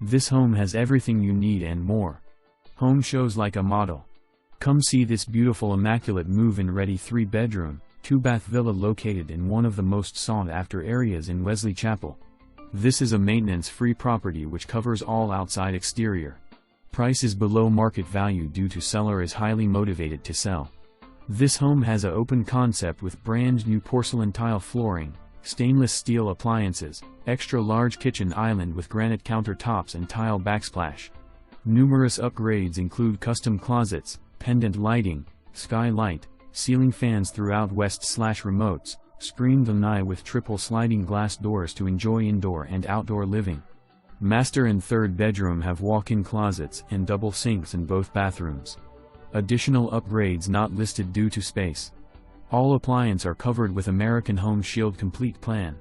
This home has everything you need and more. Home shows like a model. Come see this beautiful immaculate move-in ready 3-bedroom, 2-bath villa located in one of the most sought-after areas in Wesley Chapel. This is a maintenance-free property which covers all outside exterior. Price is below market value due to seller is highly motivated to sell. This home has a open concept with brand new porcelain tile flooring, stainless steel appliances, extra large kitchen island with granite countertops and tile backsplash. Numerous upgrades include custom closets, pendant lighting, skylight, ceiling fans throughout west/remotes, screened lanai with triple sliding glass doors to enjoy indoor and outdoor living. Master and third bedroom have walk-in closets and double sinks in both bathrooms. Additional upgrades not listed due to space. All appliances are covered with American Home Shield Complete Plan.